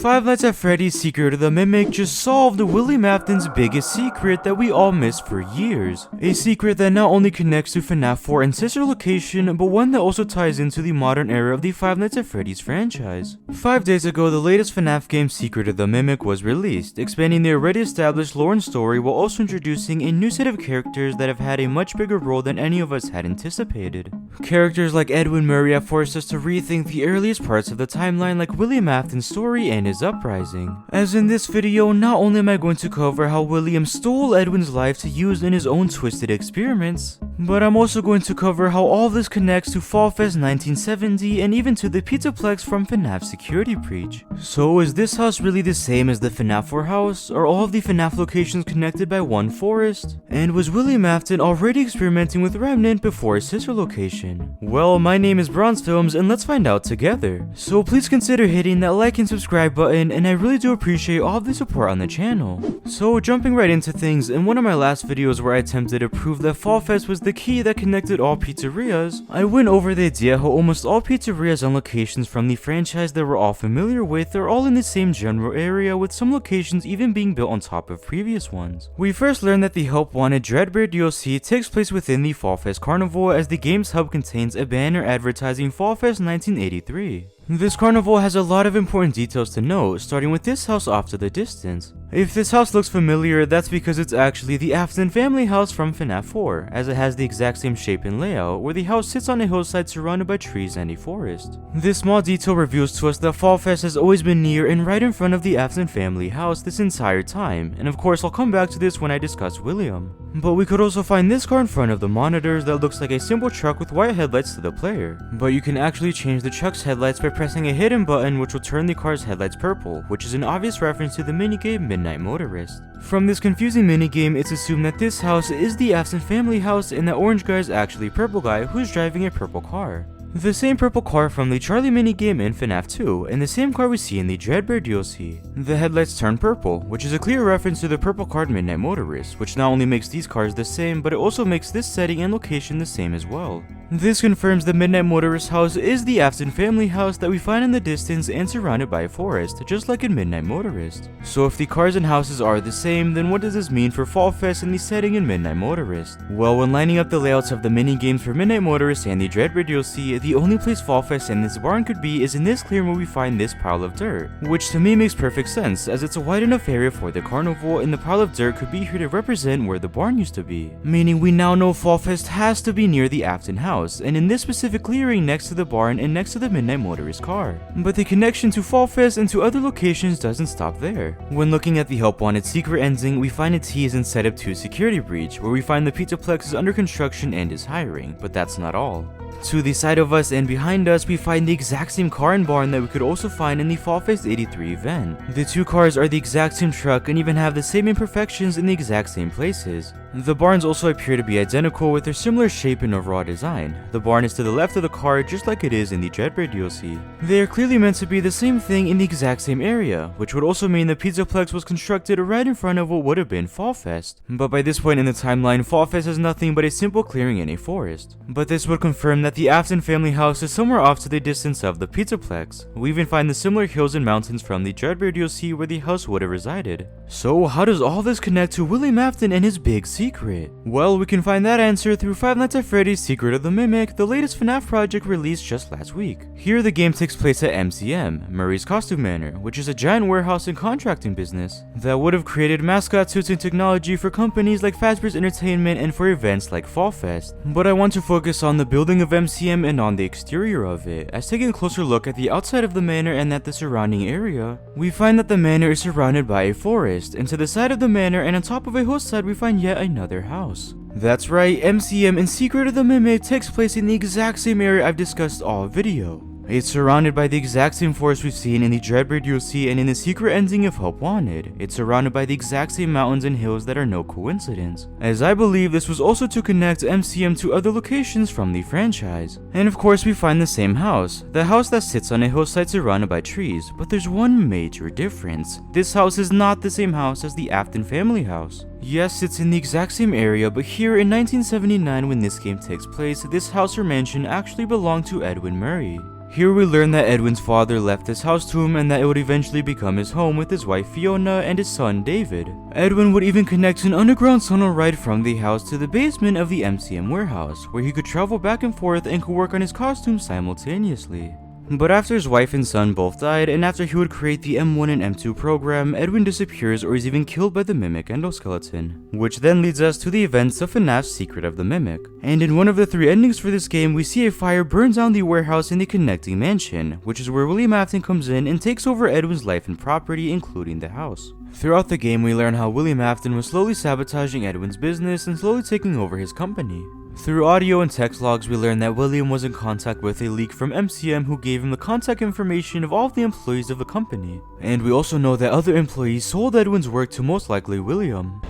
Five Nights at Freddy's Secret of the Mimic just solved William Afton's biggest secret that we all missed for years. A secret that not only connects to FNAF 4 and sister location, but one that also ties into the modern era of the Five Nights at Freddy's franchise. 5 days ago, the latest FNAF game Secret of the Mimic was released, expanding the already established lore and story while also introducing a new set of characters that have had a much bigger role than any of us had anticipated. Characters like Edwin Murray have forced us to rethink the earliest parts of the timeline like William Afton's story and his uprising. As in this video, not only am I going to cover how William stole Edwin's life to use in his own twisted experiments, but I'm also going to cover how all this connects to Fall Fest 1970 and even to the Pizzaplex from FNAF Security Breach. So is this house really the same as the FNAF 4 house? Are all of the FNAF locations connected by one forest? And was William Afton already experimenting with Remnant before his sister location? Well, my name is Bronze Films and let's find out together. So please consider hitting that like and subscribe button, and I really do appreciate all of the support on the channel. So jumping right into things, in one of my last videos where I attempted to prove that Fall Fest was the key that connected all pizzerias, I went over the idea how almost all pizzerias and locations from the franchise that we're all familiar with are all in the same general area, with some locations even being built on top of previous ones. We first learned that the Help Wanted Dreadbeard DLC takes place within the Fall Fest Carnival, as the game's hub contains a banner advertising Fall Fest 1983. This carnival has a lot of important details to note, starting with this house off to the distance. If this house looks familiar, that's because it's actually the Afton family house from FNAF 4, as it has the exact same shape and layout, where the house sits on a hillside surrounded by trees and a forest. This small detail reveals to us that Fall Fest has always been near and right in front of the Afton family house this entire time, and of course I'll come back to this when I discuss William. But we could also find this car in front of the monitors that looks like a simple truck with white headlights to the player, but you can actually change the truck's headlights by pressing a hidden button which will turn the car's headlights purple, which is an obvious reference to the minigame Midnight Motorist. From this confusing minigame, it's assumed that this house is the Afton family house and that orange guy is actually purple guy who's driving a purple car. The same purple car from the Charlie minigame in FNAF 2, and the same car we see in the Dreadbeard DLC. The headlights turn purple, which is a clear reference to the purple card Midnight Motorist, which not only makes these cars the same, but it also makes this setting and location the same as well. This confirms the Midnight Motorist house is the Afton family house that we find in the distance and surrounded by a forest, just like in Midnight Motorist. So if the cars and houses are the same, then what does this mean for Fall Fest and the setting in Midnight Motorist? Well, when lining up the layouts of the minigames for Midnight Motorist and the Dreadbeard DLC, the only place Fall Fest and this barn could be is in this clearing where we find this pile of dirt, which to me makes perfect sense, as it's a wide enough area for the carnival and the pile of dirt could be here to represent where the barn used to be. Meaning we now know Fall Fest has to be near the Afton house, and in this specific clearing next to the barn and next to the Midnight Motorist car. But the connection to Fall Fest and to other locations doesn't stop there. When looking at the Help Wanted secret ending, we find a tease in Setup 2 Security Breach, where we find the Pizzaplex is under construction and is hiring, but that's not all. To the side of us and behind us, we find the exact same car and barn that we could also find in the Fall Fest 83 event. The two cars are the exact same truck and even have the same imperfections in the exact same places. The barns also appear to be identical with their similar shape and overall design. The barn is to the left of the car just like it is in the Dreadbeard DLC. They are clearly meant to be the same thing in the exact same area, which would also mean the Pizzaplex was constructed right in front of what would have been Fall Fest. But by this point in the timeline, Fall Fest is nothing but a simple clearing in a forest. But this would confirm that the Afton family house is somewhere off to the distance of the Pizzaplex. We even find the similar hills and mountains from the Dreadbeard DLC where the house would have resided. So how does all this connect to William Afton and his big secret? Well, we can find that answer through Five Nights at Freddy's Secret of the Mimic, the latest FNAF project released just last week. Here the game takes place at MCM, Murray's Costume Manor, which is a giant warehouse and contracting business that would have created mascot suits and technology for companies like Fazbear's Entertainment and for events like Fall Fest. But I want to focus on the building of MCM and on the exterior of it, as taking a closer look at the outside of the manor and at the surrounding area, we find that the manor is surrounded by a forest, and to the side of the manor and on top of a hillside we find yet another house. That's right, MCM in Secret of the Mimic takes place in the exact same area I've discussed all video. It's surrounded by the exact same forest we've seen in the Dreadbeard DLC and in the secret ending of Help Wanted. It's surrounded by the exact same mountains and hills that are no coincidence, as I believe this was also to connect MCM to other locations from the franchise. And of course we find the same house, the house that sits on a hillside surrounded by trees, but there's one major difference. This house is not the same house as the Afton family house. Yes, it's in the exact same area, but here in 1979 when this game takes place, this house or mansion actually belonged to Edwin Murray. Here we learn that Edwin's father left his house to him and that it would eventually become his home with his wife Fiona and his son David. Edwin would even connect an underground tunnel right from the house to the basement of the MCM warehouse, where he could travel back and forth and could work on his costume simultaneously. But after his wife and son both died, and after he would create the M1 and M2 program, Edwin disappears or is even killed by the Mimic endoskeleton, which then leads us to the events of FNAF's Secret of the Mimic. And in one of the 3 endings for this game, we see a fire burn down the warehouse in the connecting mansion, which is where William Afton comes in and takes over Edwin's life and property, including the house. Throughout the game, we learn how William Afton was slowly sabotaging Edwin's business and slowly taking over his company. Through audio and text logs, we learn that William was in contact with a leak from MCM who gave him the contact information of all of the employees of the company. And we also know that other employees sold Edwin's work to most likely William.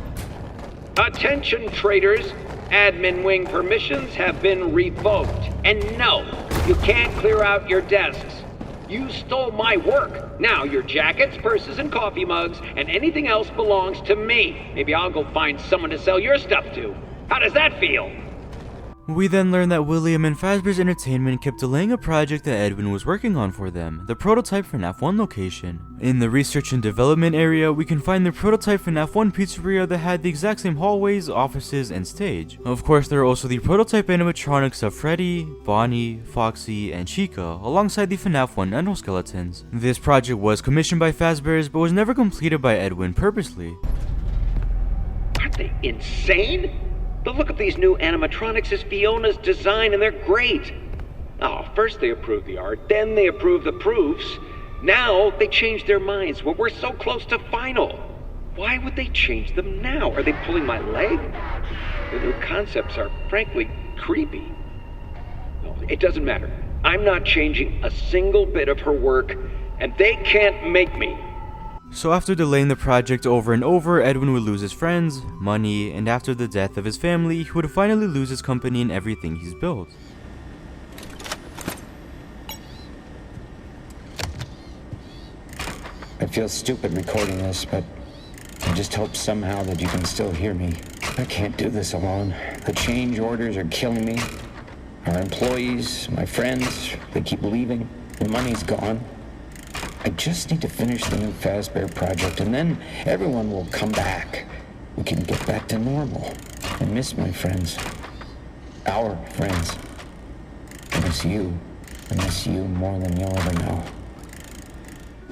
Attention traders, admin wing permissions have been revoked. And no, you can't clear out your desks. You stole my work. Now your jackets, purses, and coffee mugs, and anything else belongs to me. Maybe I'll go find someone to sell your stuff to. How does that feel? We then learn that William and Fazbear's Entertainment kept delaying a project that Edwin was working on for them, the prototype FNAF 1 location. In the research and development area, we can find the prototype FNAF 1 pizzeria that had the exact same hallways, offices, and stage. Of course, there are also the prototype animatronics of Freddy, Bonnie, Foxy, and Chica, alongside the FNAF 1 endoskeletons. This project was commissioned by Fazbear's, but was never completed by Edwin purposely. Aren't they insane? The look of these new animatronics is Fiona's design, and they're great. Oh, first they approve the art, then they approve the proofs. Now they change their minds. Well, we're so close to final. Why would they change them now? Are they pulling my leg? The new concepts are frankly creepy. No, it doesn't matter. I'm not changing a single bit of her work, and they can't make me. So after delaying the project over and over, Edwin would lose his friends, money, and after the death of his family, he would finally lose his company and everything he's built. I feel stupid recording this, but I just hope somehow that you can still hear me. I can't do this alone. The change orders are killing me. Our employees, my friends, they keep leaving. The money's gone. I just need to finish the new Fazbear project, and then everyone will come back. We can get back to normal. I miss my friends. Our friends. I miss you. I miss you more than you'll ever know.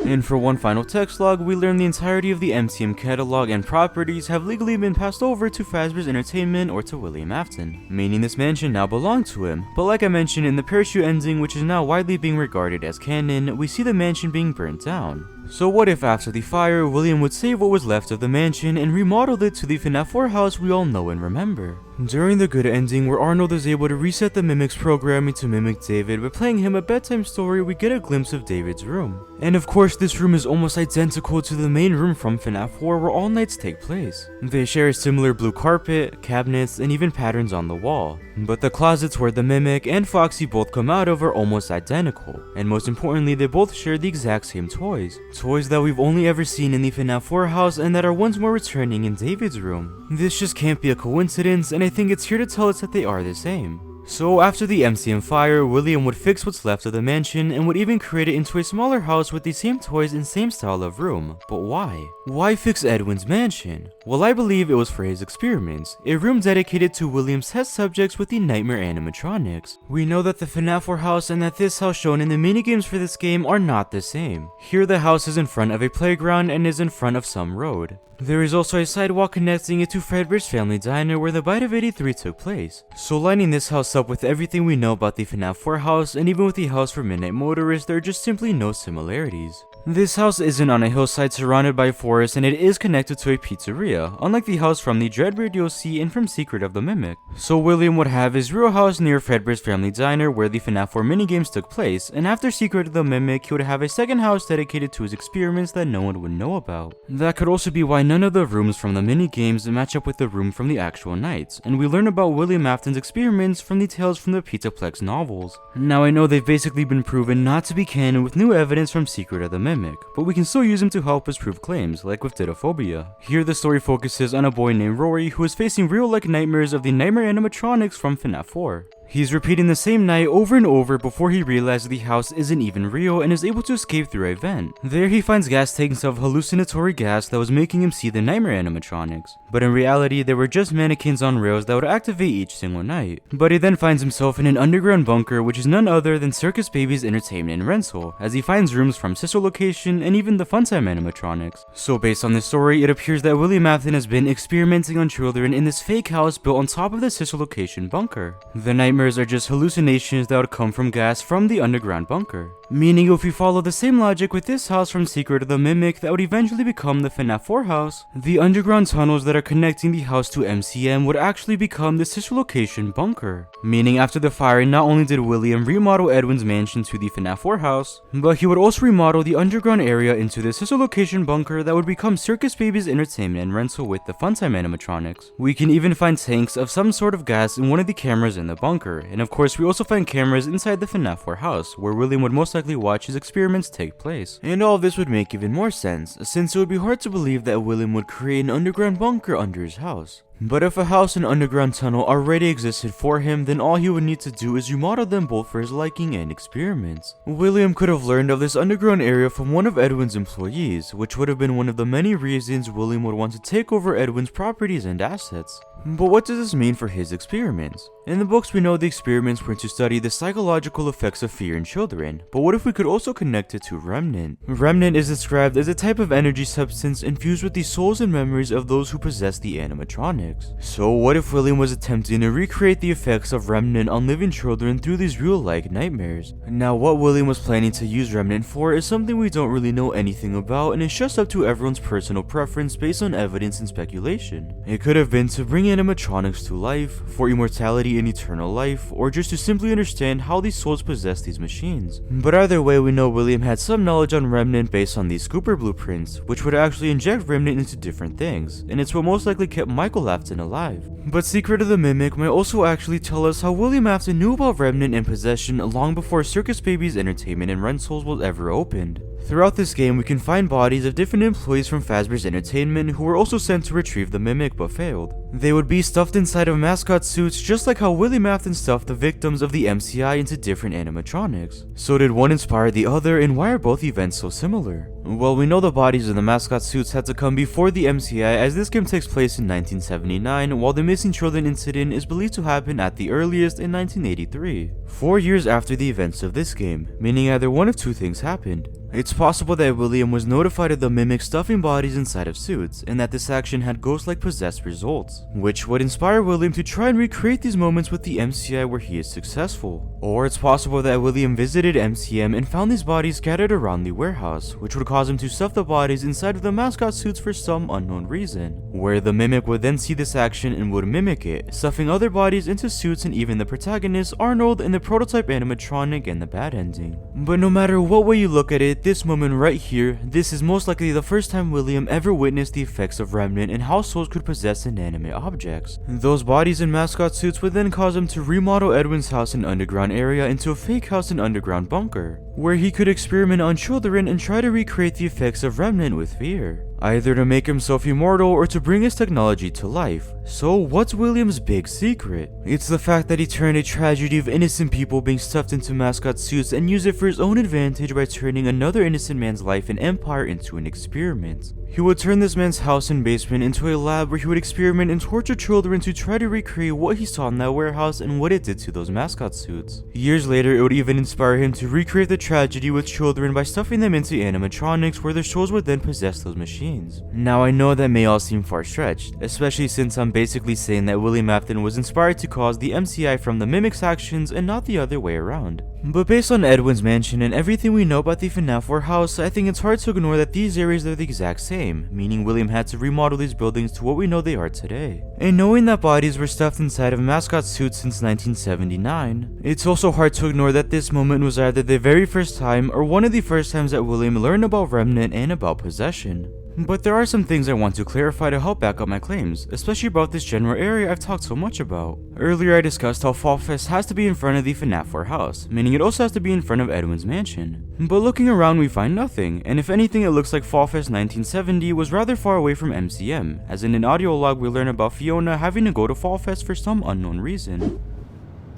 And for one final text log, we learn the entirety of the MCM catalog and properties have legally been passed over to Fazbear's Entertainment or to William Afton, meaning this mansion now belonged to him. But like I mentioned in the parachute ending, which is now widely being regarded as canon, we see the mansion being burnt down. So what if after the fire, William would save what was left of the mansion and remodel it to the FNAF 4 house we all know and remember? During the good ending, where Arnold is able to reset the Mimic's programming to mimic David by playing him a bedtime story, we get a glimpse of David's room. And of course, this room is almost identical to the main room from FNAF 4 where all nights take place. They share a similar blue carpet, cabinets, and even patterns on the wall. But the closets where the Mimic and Foxy both come out of are almost identical, and most importantly, they both share the exact same toys. Toys that we've only ever seen in the FNAF 4 house and that are once more returning in David's room. This just can't be a coincidence, and I think it's here to tell us that they are the same. So after the MCM fire, William would fix what's left of the mansion and would even create it into a smaller house with the same toys and same style of room. But why? Why fix Edwin's mansion? Well, I believe it was for his experiments, a room dedicated to William's test subjects with the nightmare animatronics. We know that the FNAF 4 house and that this house shown in the minigames for this game are not the same. Here the house is in front of a playground and is in front of some road. There is also a sidewalk connecting it to Fredbear's Family Diner where the Bite of 83 took place. So lining this house up with everything we know about the FNAF 4 house and even with the house for Midnight Motorist, there are just simply no similarities. This house isn't on a hillside surrounded by forest, and it is connected to a pizzeria, unlike the house from the Dreadbeard you'll see and from Secret of the Mimic. So William would have his real house near Fredbear's Family Diner where the FNAF 4 minigames took place, and after Secret of the Mimic he would have a second house dedicated to his experiments that no one would know about. That could also be why none of the rooms from the minigames match up with the room from the actual nights, and we learn about William Afton's experiments from the Tales from the Pizzaplex novels. Now I know they've basically been proven not to be canon with new evidence from Secret of the Mimic, but we can still use them to help us prove claims, like with Didophobia. Here the story focuses on a boy named Rory who is facing real-like nightmares of the nightmare animatronics from FNAF 4. He's repeating the same night over and over before he realizes the house isn't even real and is able to escape through a vent. There he finds gas tanks of hallucinatory gas that was making him see the nightmare animatronics. But in reality, they were just mannequins on rails that would activate each single night. But he then finds himself in an underground bunker, which is none other than Circus Baby's entertainment and rental, as he finds rooms from sister location and even the Funtime animatronics. So based on this story, it appears that William Afton has been experimenting on children in this fake house built on top of the sister location bunker. The nightmares are just hallucinations that would come from gas from the underground bunker. Meaning if we follow the same logic with this house from Secret of the Mimic that would eventually become the FNAF 4 house, the underground tunnels that are connecting the house to MCM would actually become the sister location bunker. Meaning after the firing, not only did William remodel Edwin's mansion to the FNAF 4 house, but he would also remodel the underground area into the sister location bunker that would become Circus Baby's entertainment and rental with the Funtime animatronics. We can even find tanks of some sort of gas in one of the cameras in the bunker, and of course we also find cameras inside the FNAF 4 house, where William would most likely watch his experiments take place. And all of this would make even more sense, since it would be hard to believe that William would create an underground bunker under his house. But if a house and underground tunnel already existed for him, then all he would need to do is remodel them both for his liking and experiments. William could have learned of this underground area from one of Edwin's employees, which would have been one of the many reasons William would want to take over Edwin's properties and assets. But what does this mean for his experiments? In the books we know the experiments were to study the psychological effects of fear in children, but what if we could also connect it to Remnant? Remnant is described as a type of energy substance infused with the souls and memories of those who possess the animatronics. So what if William was attempting to recreate the effects of Remnant on living children through these real-like nightmares? Now what William was planning to use Remnant for is something we don't really know anything about, and it's just up to everyone's personal preference based on evidence and speculation. It could have been to bring animatronics to life, for immortality and eternal life, or just to simply understand how these souls possess these machines. But either way, we know William had some knowledge on Remnant based on these Scooper blueprints, which would actually inject Remnant into different things, and it's what most likely kept Michael Afton alive. But Secret of the Mimic might also actually tell us how William Afton knew about Remnant and possession long before Circus Baby's entertainment and rentals was ever opened. Throughout this game, we can find bodies of different employees from Fazbear's Entertainment who were also sent to retrieve the Mimic but failed. They would be stuffed inside of mascot suits, just like how William Afton stuffed the victims of the MCI into different animatronics. So did one inspire the other, and why are both events so similar? Well, we know the bodies of the mascot suits had to come before the MCI, as this game takes place in 1979, while the missing children incident is believed to happen at the earliest in 1983. 4 years after the events of this game, meaning either one of two things happened. It's possible that William was notified of the Mimic stuffing bodies inside of suits, and that this action had ghost-like possessed results, which would inspire William to try and recreate these moments with the MCI where he is successful. Or it's possible that William visited MCM and found these bodies scattered around the warehouse, which would cause him to stuff the bodies inside of the mascot suits for some unknown reason, where the Mimic would then see this action and would mimic it, stuffing other bodies into suits and even the protagonist, Arnold, in the prototype animatronic and the bad ending. But no matter what way you look at it, this moment right here, this is most likely the first time William ever witnessed the effects of Remnant and how souls could possess inanimate objects. Those bodies in mascot suits would then cause him to remodel Edwin's house and underground area into a fake house and underground bunker, where he could experiment on children and try to recreate the effects of Remnant with fear, either to make himself immortal or to bring his technology to life. So what's William's big secret? It's the fact that he turned a tragedy of innocent people being stuffed into mascot suits and used it for his own advantage by turning another innocent man's life and empire into an experiment. He would turn this man's house and basement into a lab where he would experiment and torture children to try to recreate what he saw in that warehouse and what it did to those mascot suits. Years later, it would even inspire him to recreate the tragedy with children by stuffing them into animatronics where their souls would then possess those machines. Now I know that may all seem far-stretched, especially since I'm basically saying that William Afton was inspired to cause the MCI from the Mimic's actions and not the other way around. But based on Edwin's mansion and everything we know about the FNAF 4 house, I think it's hard to ignore that these areas are the exact same, meaning William had to remodel these buildings to what we know they are today. And knowing that bodies were stuffed inside of mascot suits since 1979, it's also hard to ignore that this moment was either the very first time or one of the first times that William learned about Remnant and about possession. But there are some things I want to clarify to help back up my claims, especially about this general area I've talked so much about. Earlier I discussed how Fall Fest has to be in front of the FNAF 4 house, meaning it also has to be in front of Edwin's mansion. But looking around we find nothing, and if anything it looks like Fall Fest 1970 was rather far away from MCM, as in an audio log we learn about Fiona having to go to Fall Fest for some unknown reason.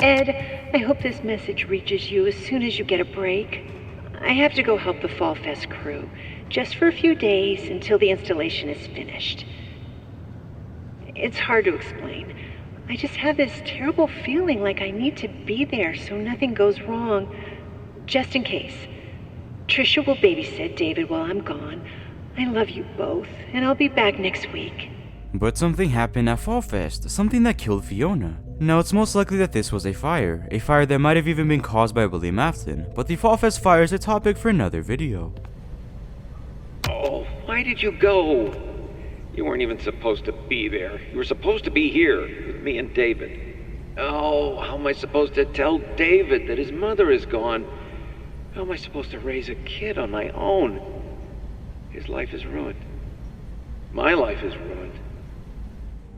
Ed, I hope this message reaches you as soon as you get a break. I have to go help the Fall Fest crew, just for a few days until the installation is finished. It's hard to explain. I just have this terrible feeling like I need to be there so nothing goes wrong, just in case. Trisha will babysit David while I'm gone. I love you both, and I'll be back next week. But something happened at Fall Fest, something that killed Fiona. Now it's most likely that this was a fire that might have even been caused by William Afton, but the Fall Fest fire is a topic for another video. Oh, why did you go? You weren't even supposed to be there. You were supposed to be here with me and David. Oh, how am I supposed to tell David that his mother is gone? How am I supposed to raise a kid on my own? His life is ruined. My life is ruined.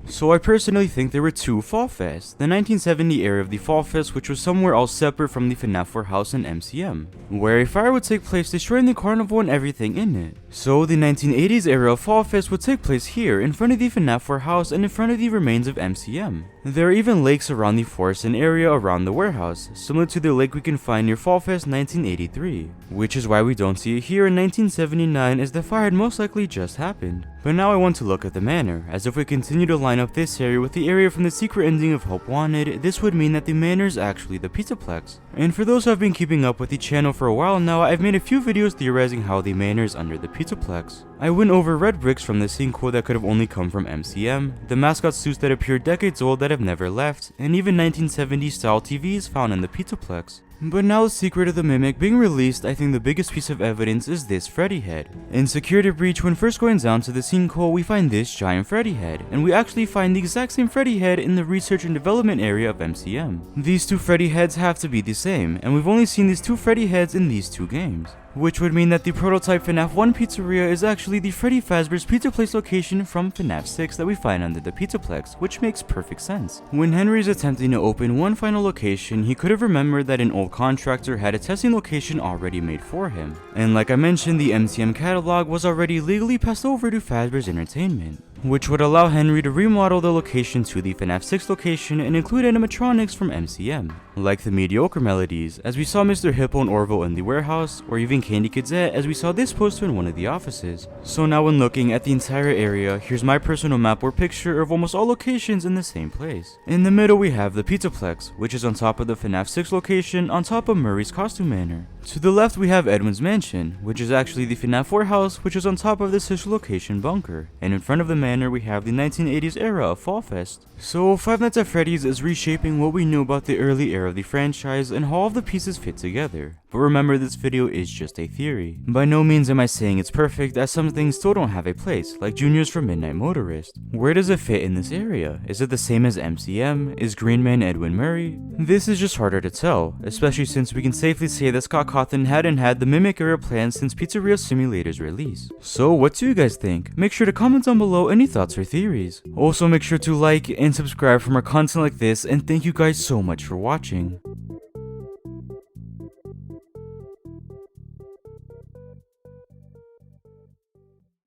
So I personally think there were two Fall Fests. The 1970 era of the Fall Fest, which was somewhere else separate from the FNAF warehouse and MCM, where a fire would take place destroying the carnival and everything in it. So the 1980s era of Fall Fest would take place here, in front of the FNAF warehouse and in front of the remains of MCM. There are even lakes around the forest and area around the warehouse, similar to the lake we can find near Fall Fest 1983, which is why we don't see it here in 1979, as the fire had most likely just happened. But now I want to look at the manor, as if we continue to line up this area with the area from the secret ending of Hope Wanted, this would mean that the manor is actually the Pizzaplex. And for those who have been keeping up with the channel for a while now, I've made a few videos theorizing how the manor is under the Pizzaplex. I went over red bricks from the sinkhole that could have only come from MCM, the mascot suits that appeared decades old that have never left, and even 1970s style TVs found in the Pizzaplex. But now the secret of the Mimic being released, I think the biggest piece of evidence is this Freddy head. In Security Breach, when first going down to the sinkhole, we find this giant Freddy head, and we actually find the exact same Freddy head in the research and development area of MCM. These two Freddy heads have to be the same, and we've only seen these two Freddy heads in these two games. Which would mean that the prototype FNAF 1 pizzeria is actually the Freddy Fazbear's Pizza Place location from FNAF 6 that we find under the Pizzaplex, which makes perfect sense. When Henry's attempting to open one final location, he could have remembered that an old contractor had a testing location already made for him. And like I mentioned, the MCM catalog was already legally passed over to Fazbear's Entertainment, which would allow Henry to remodel the location to the FNAF 6 location and include animatronics from MCM, like the mediocre melodies, as we saw Mr. Hippo and Orville in the warehouse, or even Candy Kadzette, as we saw this poster in one of the offices. So now when looking at the entire area, here's my personal map or picture of almost all locations in the same place. In the middle we have the Pizzaplex, which is on top of the FNAF 6 location, on top of Murray's costume manor. To the left we have Edwin's mansion, which is actually the FNAF warehouse, which is on top of the 6 location bunker, and in front of the manor we have the 1980s era of Fall Fest. So Five Nights at Freddy's is reshaping what we knew about the early era of the franchise and how all of the pieces fit together. But remember, this video is just a theory. By no means am I saying it's perfect, as some things still don't have a place, like Junior's from Midnight Motorist. Where does it fit in this area? Is it the same as MCM? Is Green Man Edwin Murray? This is just harder to tell, especially since we can safely say that Scott Cawthon hadn't had the Mimic era planned since Pizzeria Simulator's release. So what do you guys think? Make sure to comment down below any thoughts or theories. Also make sure to like and subscribe for more content like this, and thank you guys so much for watching.